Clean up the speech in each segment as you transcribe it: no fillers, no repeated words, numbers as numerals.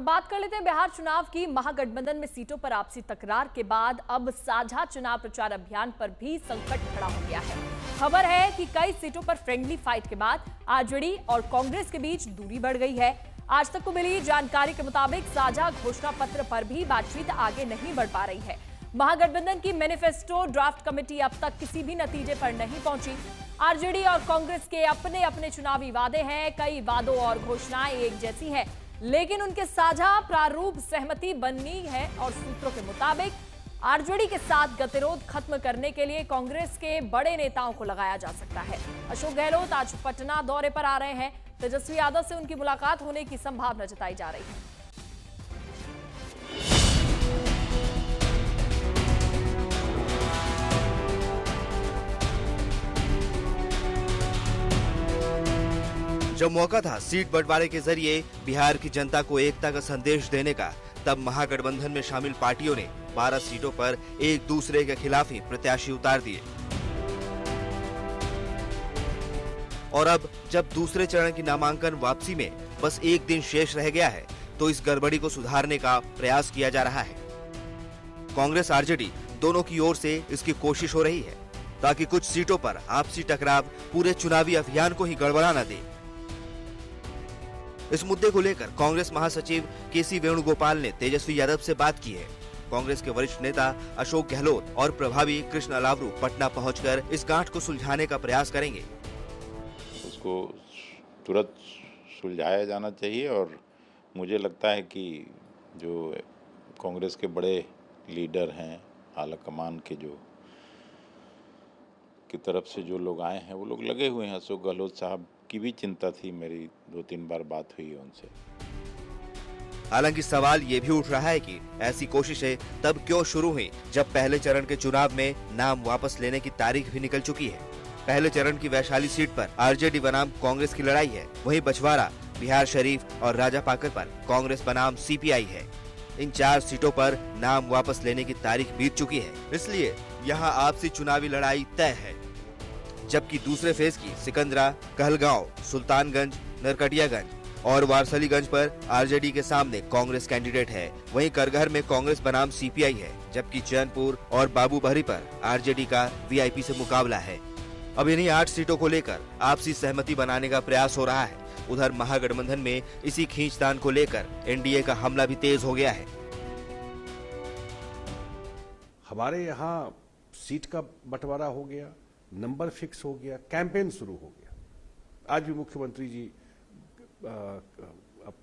बात कर लेते हैं बिहार चुनाव की। महागठबंधन में सीटों पर आपसी तकरार के बाद अब साझा चुनाव प्रचार अभियान पर भी संकट खड़ा हो गया है। खबर है कि कई सीटों पर फ्रेंडली फाइट के बाद आरजेडी और कांग्रेस के बीच दूरी बढ़ गई है। आज तक को मिली जानकारी के मुताबिक साझा घोषणा पत्र पर भी बातचीत आगे नहीं बढ़ पा रही है। महागठबंधन की मैनिफेस्टो ड्राफ्ट कमेटी अब तक किसी भी नतीजे पर नहीं पहुंची। आरजेडी और कांग्रेस के अपने अपने चुनावी वादे हैं। कई वादों और घोषणाएं एक जैसी हैं, लेकिन उनके साझा प्रारूप सहमति बननी है। और सूत्रों के मुताबिक आरजेडी के साथ गतिरोध खत्म करने के लिए कांग्रेस के बड़े नेताओं को लगाया जा सकता है। अशोक गहलोत आज पटना दौरे पर आ रहे हैं। तेजस्वी यादव से उनकी मुलाकात होने की संभावना जताई जा रही है। जब मौका था सीट बंटवारे के जरिए बिहार की जनता को एकता का संदेश देने का, तब महागठबंधन में शामिल पार्टियों ने 12 सीटों पर एक दूसरे के खिलाफ ही प्रत्याशी उतार दिए। और अब जब दूसरे चरण की नामांकन वापसी में बस एक दिन शेष रह गया है, तो इस गड़बड़ी को सुधारने का प्रयास किया जा रहा है। कांग्रेस आरजेडी दोनों की ओर से इसकी कोशिश हो रही है, ताकि कुछ सीटों पर आपसी टकराव पूरे चुनावी अभियान को ही गड़बड़ा न दे। इस मुद्दे को लेकर कांग्रेस महासचिव केसी वेणुगोपाल ने तेजस्वी यादव से बात की है। कांग्रेस के वरिष्ठ नेता अशोक गहलोत और प्रभावी कृष्ण अलावरू पटना पहुंचकर इस गांठ को सुलझाने का प्रयास करेंगे। उसको तुरंत सुलझाया जाना चाहिए और मुझे लगता है कि जो कांग्रेस के बड़े लीडर हैं, आला कमान के जो की तरफ से जो लोग आए हैं, वो लोग लगे हुए हैं। अशोक गहलोत साहब की भी चिंता थी, मेरी 2-3 बार बात हुई है उनसे। हालांकि सवाल ये भी उठ रहा है कि ऐसी कोशिशें तब क्यों शुरू हुई जब पहले चरण के चुनाव में नाम वापस लेने की तारीख भी निकल चुकी है। पहले चरण की वैशाली सीट पर आरजेडी बनाम कांग्रेस की लड़ाई है, वहीं बछवाड़ा, बिहार शरीफ और राजापाकर पर कांग्रेस बनाम सीपीआई है। इन 4 सीटों पर नाम वापस लेने की तारीख बीत चुकी है, इसलिए यहाँ आपसी चुनावी लड़ाई तय है। जबकि दूसरे फेज की सिकंदरा, कहलगांव, सुल्तानगंज, नरकटियागंज और वारसलीगंज पर आरजेडी के सामने कांग्रेस कैंडिडेट है। वहीं करगहर में कांग्रेस बनाम सीपीआई है, जबकि चैनपुर और बाबूबहरी पर आरजेडी का वीआईपी से मुकाबला है। अब इन्हीं 8 सीटों को लेकर आपसी सहमति बनाने का प्रयास हो रहा है। उधर महागठबंधन में इसी खींचतान को लेकर एनडीए का हमला भी तेज हो गया है। हमारे यहाँ सीट का बंटवारा हो गया, नंबर फिक्स हो गया, कैंपेन शुरू हो गया। आज भी मुख्यमंत्री जी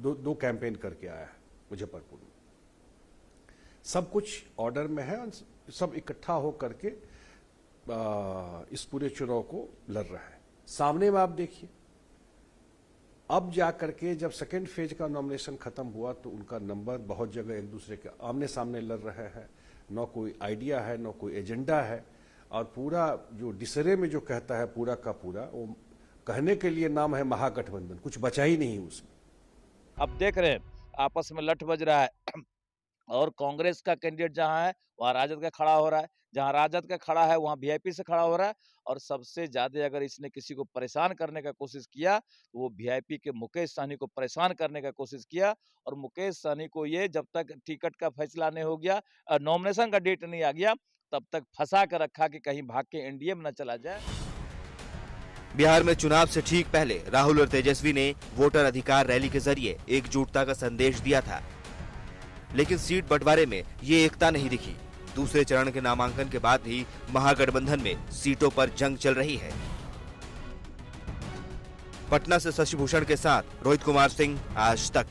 दो कैंपेन करके आया है मुजफ्फरपुर में। सब कुछ ऑर्डर में है, सब इकट्ठा हो करके इस पूरे चुनाव को लड़ रहा है। सामने में आप देखिए, अब जा करके जब सेकेंड फेज का नॉमिनेशन खत्म हुआ तो उनका नंबर बहुत जगह एक दूसरे के आमने सामने लड़ रहे हैं। न कोई आइडिया है, न कोई एजेंडा है, और पूरा जो डिसरे में जो कहता है पूरा का पूरा, वो कहने के लिए नाम है महागठबंधन, कुछ बचा ही नहीं उसमें। अब देख रहे हैं आपस में लठ बज रहा है और कांग्रेस का कैंडिडेट जहां है वहां राजद का खड़ा हो रहा है, जहां राजद का खड़ा है वहां वीआईपी से खड़ा हो रहा है। और सबसे ज्यादा अगर इसने किसी को परेशान करने का कोशिश किया तो वो वीआईपी के मुकेश सहनी को परेशान करने का कोशिश किया। और मुकेश सहनी को ये जब तक टिकट का फैसला नहीं हो गया, नॉमिनेशन का डेट नहीं आ गया, तब तक फंसा कर रखा कि कहीं भाग के एनडीए में न चला जाए। बिहार में चुनाव से ठीक पहले राहुल और तेजस्वी ने वोटर अधिकार रैली के जरिए एकजुटता का संदेश दिया था, लेकिन सीट बंटवारे में ये एकता नहीं दिखी। दूसरे चरण के नामांकन के बाद भी महागठबंधन में सीटों पर जंग चल रही है। पटना से शशि भूषण के साथ रोहित कुमार सिंह, आज तक।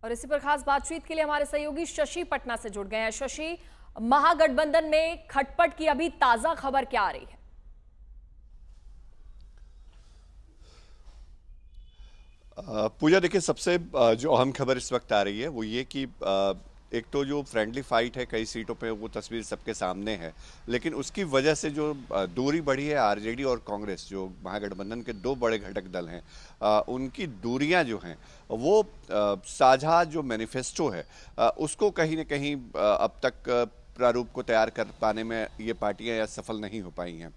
और इसी पर खास बातचीत के लिए हमारे सहयोगी शशि पटना से जुड़ गए हैं। शशि, महागठबंधन में खटपट की अभी ताजा खबर क्या आ रही है? पूजा, देखिए, सबसे जो अहम खबर इस वक्त आ रही है वो ये कि एक तो जो फ्रेंडली फाइट है कई सीटों पे, वो तस्वीर सबके सामने है, लेकिन उसकी वजह से जो दूरी बढ़ी है आरजेडी और कांग्रेस, जो महागठबंधन के 2 बड़े घटक दल हैं, उनकी दूरियां जो हैं वो साझा जो मैनिफेस्टो है उसको कहीं ना कहीं अब तक प्रारूप को तैयार कर पाने में ये पार्टियां या सफल नहीं हो पाई हैं।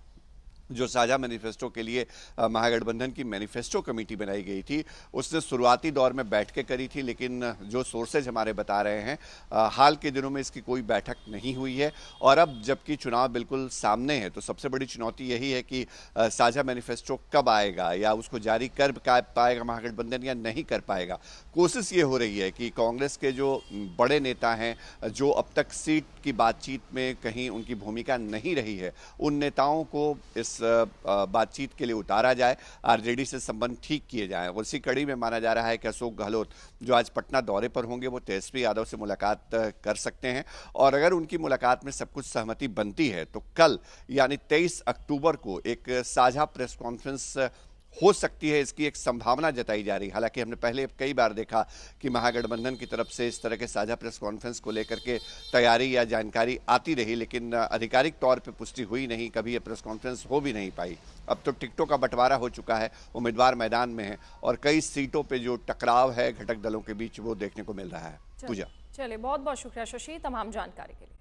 जो साझा मैनिफेस्टो के लिए महागठबंधन की मैनिफेस्टो कमेटी बनाई गई थी, उसने शुरुआती दौर में बैठकें करी थी, लेकिन जो सोर्सेज हमारे बता रहे हैं हाल के दिनों में इसकी कोई बैठक नहीं हुई है। और अब जबकि चुनाव बिल्कुल सामने है, तो सबसे बड़ी चुनौती यही है कि साझा मैनिफेस्टो कब आएगा, या उसको जारी कर पाएगा महागठबंधन या नहीं कर पाएगा। कोशिश ये हो रही है कि कांग्रेस के जो बड़े नेता हैं, जो अब तक सीट की बातचीत में कहीं उनकी भूमिका नहीं रही है, उन नेताओं को इस बातचीत के लिए उतारा जाए, आरजेडी से संबंध ठीक किए जाएं। और इसी कड़ी में माना जा रहा है कि अशोक गहलोत जो आज पटना दौरे पर होंगे, वो तेजस्वी यादव से मुलाकात कर सकते हैं। और अगर उनकी मुलाकात में सब कुछ सहमति बनती है, तो कल यानी 23 अक्टूबर को एक साझा प्रेस कॉन्फ्रेंस हो सकती है, इसकी एक संभावना जताई जा रही है। हालांकि हमने पहले कई बार देखा कि महागठबंधन की तरफ से इस तरह के साझा प्रेस कॉन्फ्रेंस को लेकर के तैयारी या जानकारी आती रही, लेकिन आधिकारिक तौर पे पुष्टि हुई नहीं, कभी ये प्रेस कॉन्फ्रेंस हो भी नहीं पाई। अब तो टिकटों का बंटवारा हो चुका है, उम्मीदवार मैदान में है और कई सीटों पर जो टकराव है घटक दलों के बीच, वो देखने को मिल रहा है। पूजा, चलिए, बहुत बहुत शुक्रिया शशि तमाम जानकारी के लिए।